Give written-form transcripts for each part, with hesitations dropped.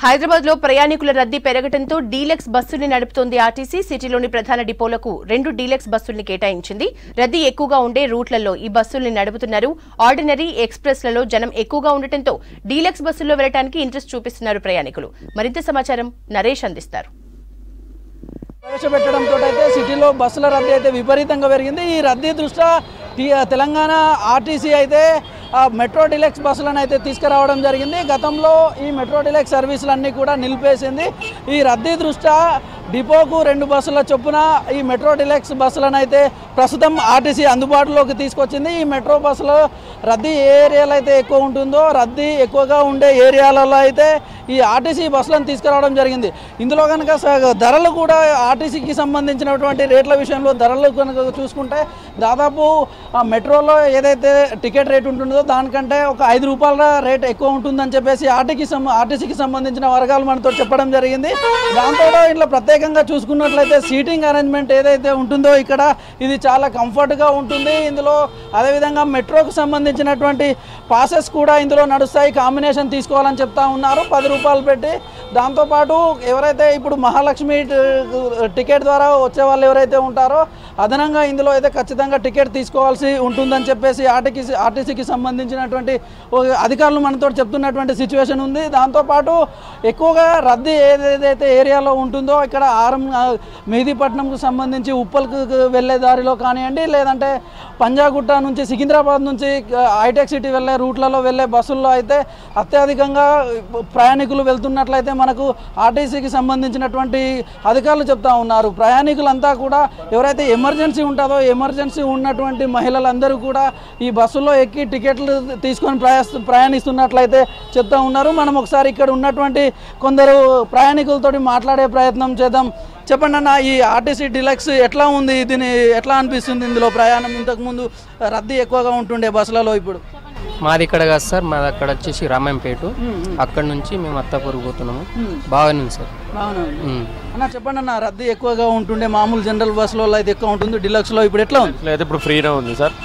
హైదరాబాద్ లో ప్రయాణికుల రద్దీ పెరగడంతో డీలక్స్ బస్సుల్ని నడుపుతోంది ఆర్టీసీ. సిటీలోని ప్రధాన డిపోలకు 2 డీలక్స్ బస్సుల్ని కేటాయించింది. రద్దీ ఎక్కువగా ఉండే రూట్లలో ఈ బస్సుల్ని నడుపుతున్నారు. ఆర్డినరీ, ఎక్స్ప్రెస్లలో జనం ఎక్కువగా ఉండటంతో డీలక్స్ బస్సుల్లో వెళ్లడానికి ఇంట్రెస్ట్ చూపిస్తున్నారు ప్రయాణికులు. మరింత సమాచారం నరేష్ అందిస్తారు. ప్రవేశపెట్టడంతో అయితే సిటీలో బస్సుల రద్దీ అయితే విపరీతంగా పెరిగింది. ఈ రద్దీ దృష్ట్యా తెలంగాణ ఆర్టీసీ అయితే మెట్రో డీలక్స్ బస్సులను అయితే తీసుకురావడం జరిగింది. గతంలో ఈ మెట్రో డీలక్స్ సర్వీసులన్నీ కూడా నిలిపేసింది. ఈ రద్దీ దృష్ట్యా డిపోకు 2 బస్సుల చొప్పున ఈ మెట్రో డీలక్స్ బస్సులను అయితే ప్రస్తుతం ఆర్టీసీ అందుబాటులోకి తీసుకొచ్చింది. ఈ మెట్రో బస్సులో రద్దీ ఏ ఏరియాలో అయితే ఎక్కువ ఉంటుందో రద్దీ ఎక్కువగా ఉండే ఏరియాలలో అయితే ఈ ఆర్టీసీ బస్సులను తీసుకురావడం జరిగింది. ఇందులో కనుక ధరలు కూడా ఆర్టీసీకి సంబంధించినటువంటి రేట్ల విషయంలో ధరలు కనుక చూసుకుంటే దాదాపు మెట్రోలో ఏదైతే టికెట్ రేట్ ఉంటుందో దానికంటే ఒక 5 రూపాయల రేట్ ఎక్కువ ఉంటుందని చెప్పేసి ఆర్టీసీకి సంబంధించిన వర్గాలు మనతో చెప్పడం జరిగింది. దాంతో ఇట్లా ప్రత్యేకంగా చూసుకున్నట్లయితే సీటింగ్ అరేంజ్మెంట్ ఏదైతే ఉంటుందో ఇక్కడ ఇది చాలా కంఫర్ట్గా ఉంటుంది. ఇందులో అదేవిధంగా మెట్రోకు సంబంధించినటువంటి పాసెస్ కూడా ఇందులో నడుస్తాయి. కాంబినేషన్ తీసుకోవాలని చెప్తా ఉన్నారు 10 రూపాయలు పెట్టి. దాంతోపాటు ఎవరైతే ఇప్పుడు మహాలక్ష్మి టికెట్ ద్వారా వచ్చే వాళ్ళు ఎవరైతే ఉంటారో అదనంగా ఇందులో అయితే ఖచ్చితంగా టికెట్ తీసుకోవాల్సి ఉంటుందని చెప్పేసి ఆర్టీసీకి సంబంధించినటువంటి అధికారులు మనతో చెప్తున్నటువంటి సిచ్యువేషన్ ఉంది. దాంతోపాటు ఎక్కువగా రద్దీ ఏదైతే ఏరియాలో ఉంటుందో ఇక్కడ మెహదీపట్నంకు సంబంధించి ఉప్పల్కు వెళ్ళే దారిలో కానివ్వండి, లేదంటే పంజాగుట్ట నుంచి సికింద్రాబాద్ నుంచి హైటెక్ సిటీ వెళ్ళే రూట్లలో వెళ్ళే బస్సుల్లో అయితే అత్యధికంగా ప్రయాణికులు వెళ్తున్నట్లయితే మనకు ఆర్టీసీకి సంబంధించినటువంటి అధికారులు చెప్తా ఉన్నారు. ప్రయాణికులంతా కూడా ఎవరైతే ఎమర్జెన్సీ ఉంటుందో ఎమర్జెన్సీ ఉన్నటువంటి మహిళలందరూ కూడా ఈ బస్సులో ఎక్కి టికెట్లు తీసుకొని ప్రయాణిస్తున్నట్లయితే చెప్తా ఉన్నారు. మనం ఒకసారి ఇక్కడ ఉన్నటువంటి కొందరు ప్రయాణికులతోటి మాట్లాడే ప్రయత్నం చేద్దాం. చెప్పండి అన్న, ఈ ఆర్టీసీ డీలక్స్ ఎట్లా ఉంది? దీని ఎట్లా అనిపిస్తుంది? ఇందులో ప్రయాణం ఇంతకుముందు రద్దీ ఎక్కువగా ఉంటుండే బస్సులలో ఇప్పుడు మాది ఇక్కడ కాదు సార్, మాది అక్కడ వచ్చేసి రామాయంపేట. అక్కడ నుంచి మేము అత్తాపూర్ పోతున్నాము. బాగానే ఉంది సార్. అన్న చెప్పండి అన్న, రద్దీ ఎక్కువగా ఉంటుండే మామూలు జనరల్ బస్సులో అయితే ఎక్కువ ఉంటుంది, డీలక్స్లో ఇప్పుడు ఎట్లా ఉంది? లేదు, ఇప్పుడు ఫ్రీనే ఉంది సార్.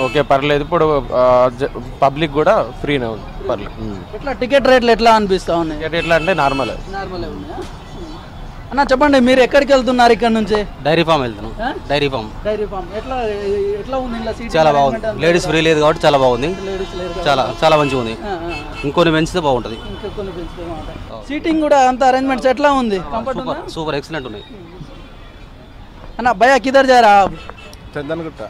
ఓకే, పర్లేదు. ఇప్పుడు పబ్లిక్ కూడా ఫ్రీనే ఉంది, పర్లేదు. ఎట్లా టికెట్ రేట్లు ఎట్లా అనిపిస్తా ఉన్నాయి? టికెట్ ఎట్లా అంటే నార్మల్ ఉన్నాయా? అన్న చెప్పండి, మీరు ఎక్కడికి వెళ్తున్నారు? ఇక్కడ నుంచి డైరీ ఫామ్ వెళ్తున్నాం. డైరీ ఫామ్ ఎట్లా ఉంది? చాలా బాగుంది. లేడీస్ ఫ్రీ లేదు కాబట్టి చాలా బాగుంది. చాలా మంచిగా ఉంది. ఇంకొన్ని పెంచితే బాగుంటుంది. సీటింగ్ కూడా అంత అరేంజ్మెంట్స్ ఎట్లా ఉంది? సూపర్ ఎక్సలెంట్ ఉన్నాయి. అన్న భయ్యా किधर जा रहा आप? चंदनगुट्टा.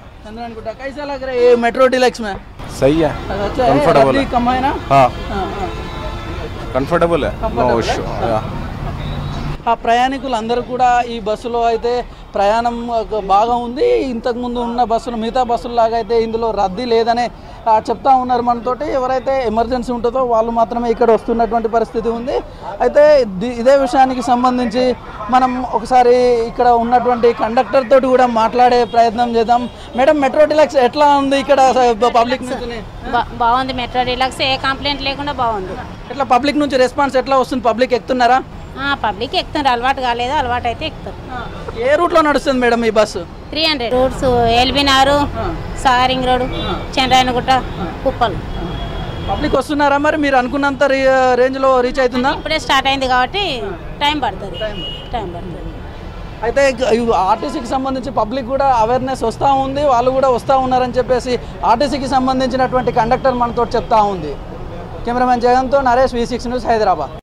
कैसा लग रहा है ये मेट्रो डीलक्स में? सही है, अच्छा कंफर्टेबल है. कम है ना? हाँ, कंफर्टेबल है, नो इश्यू. ఆ ప్రయాణికులందరూ కూడా ఈ బస్సులో అయితే ప్రయాణం బాగా ఉంది. ఇంతకుముందు ఉన్న బస్సులు మిగతా బస్సుల్లాగా అయితే ఇందులో రద్దీ లేదనే చెప్తా ఉన్నారు మనతోటి. ఎవరైతే ఎమర్జెన్సీ ఉంటుందో వాళ్ళు మాత్రమే ఇక్కడ వస్తున్నటువంటి పరిస్థితి ఉంది. అయితే ఇదే విషయానికి సంబంధించి మనం ఒకసారి ఇక్కడ ఉన్నటువంటి కండక్టర్ తోటి కూడా మాట్లాడే ప్రయత్నం చేద్దాం. మేడం, మెట్రో డీలక్స్ ఎట్లా ఉంది ఇక్కడ పబ్లిక్ నుంచి? బాగుంది. మెట్రో డీలక్స్ ఏ కంప్లైంట్ లేకుండా బాగుంది. ఎట్లా పబ్లిక్ నుంచి రెస్పాన్స్ ఎట్లా వస్తుంది? పబ్లిక్ ఎక్కుతున్నారా? పబ్లిక్ ఎక్కుతారు. అలవాటు కాలేదు, అలవాటు అయితే ఎక్కుతారు. ఏ రూట్లో నడుస్తుంది మేడం ఈ బస్సు? 300 రూట్స్, ఎల్బినారు, సారింగ్ రోడ్, చంద్రాయనగుట్ట, కుప్పలు. పబ్లిక్ వస్తున్నారా? మరి మీరు అనుకున్నంత రేంజ్లో రీచ్ అవుతుందా? ఇప్పుడే స్టార్ట్ అయింది కాబట్టి టైం పడుతుంది. అయితే ఆర్టీసీకి సంబంధించి పబ్లిక్ కూడా అవేర్నెస్ వస్తూ ఉంది, వాళ్ళు కూడా వస్తూ ఉన్నారని చెప్పేసి ఆర్టీసీకి సంబంధించినటువంటి కండక్టర్ మనతో చెప్తా ఉంది. కెమెరామెన్ జగన్తో నరేష్, V6 న్యూస్, హైదరాబాద్.